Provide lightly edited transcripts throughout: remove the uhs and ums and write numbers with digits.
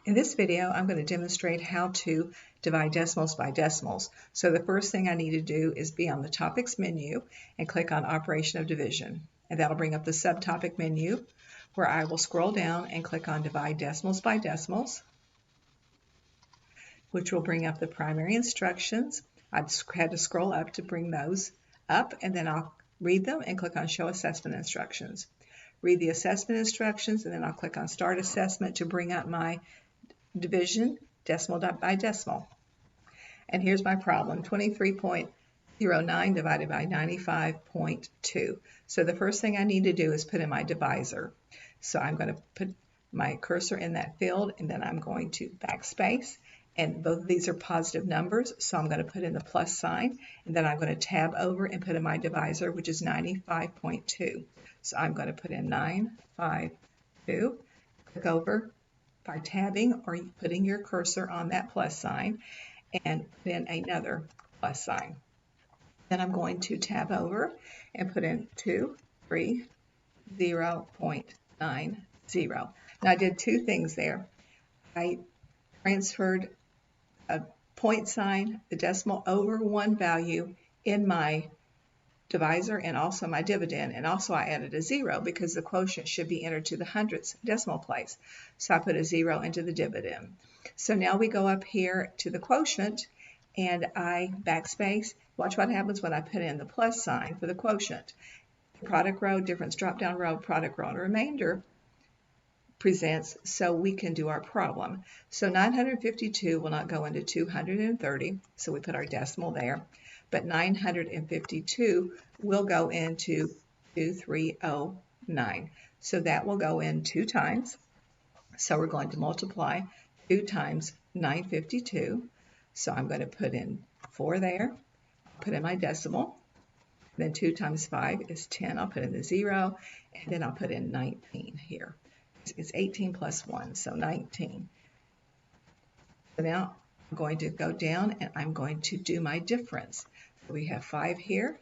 In this video, I'm going to demonstrate how to divide decimals by decimals. So the first thing I need to do is be on the Topics menu and click on Operation of Division. And that'll bring up the subtopic menu where I will scroll down and click on Divide Decimals by Decimals, which will bring up the primary instructions. I had to scroll up to bring those up, and then I'll read them and click on Show Assessment Instructions. Read the assessment instructions, and then I'll click on Start Assessment to bring up my division decimal by decimal. And here's my problem, 23.09 divided by 95.2. So the first thing I need to do is put in my divisor. So I'm going to put my cursor in that field, and then I'm going to backspace. And both of these are positive numbers, so I'm going to put in the plus sign, and then I'm going to tab over and put in my divisor, which is 95.2. So I'm going to put in 952, click over by tabbing or putting your cursor on that plus sign, and put in another plus sign. Then I'm going to tab over and put in 230.90. Now I did two things there. I transferred a point sign, the decimal, over one value in my divisor and also my dividend, and also I added a 0 because the quotient should be entered to the hundredths decimal place. So I put a 0 into the dividend. So now we go up here to the quotient and I backspace. Watch what happens when I put in the plus sign for the quotient. The product row, difference drop down row, product row, and remainder presents, so we can do our problem. So 952 will not go into 230, so we put our decimal there. But 952 will go into 2309. So that will go in 2 times. So we're going to multiply 2 times 952. So I'm going to put in 4 there, put in my decimal. Then 2 times 5 is 10. I'll put in the 0, and then I'll put in 19 here. It's 18 plus 1, so 19. So now I'm going to go down and I'm going to do my difference. So we have 5 here,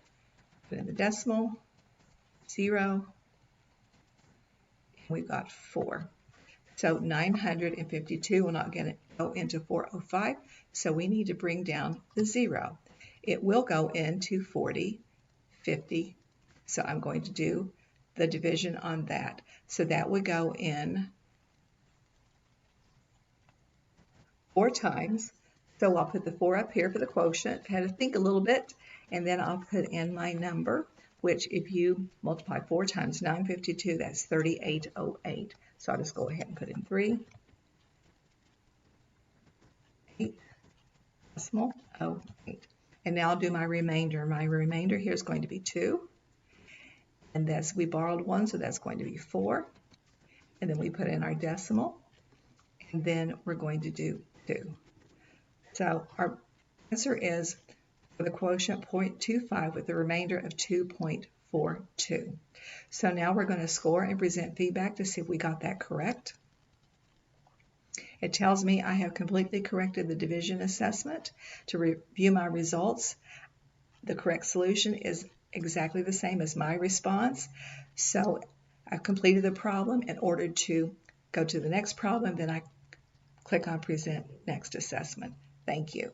put in the decimal, 0, and we've got 4. So 952 will not go into 405, so we need to bring down the 0. It will go into 40, 50, so I'm going to do the division on that. So that would go in 4 times. So I'll put the 4 up here for the quotient. I had to think a little bit, and then I'll put in my number, which if you multiply 4 times 952, that's 3808. So I'll just go ahead and put in 3, 8, decimal 08. And now I'll do my remainder. My remainder here is going to be 2. And we borrowed 1, so that's going to be 4. And then we put in our decimal, and then we're going to do 2. So our answer is for the quotient 0.25 with the remainder of 2.42. So now we're going to score and present feedback to see if we got that correct. It tells me I have completely corrected the division assessment. To review my results, the correct solution is exactly the same as my response. So I've completed the problem. In order to go to the next problem, then I click on Present Next Assessment. Thank you.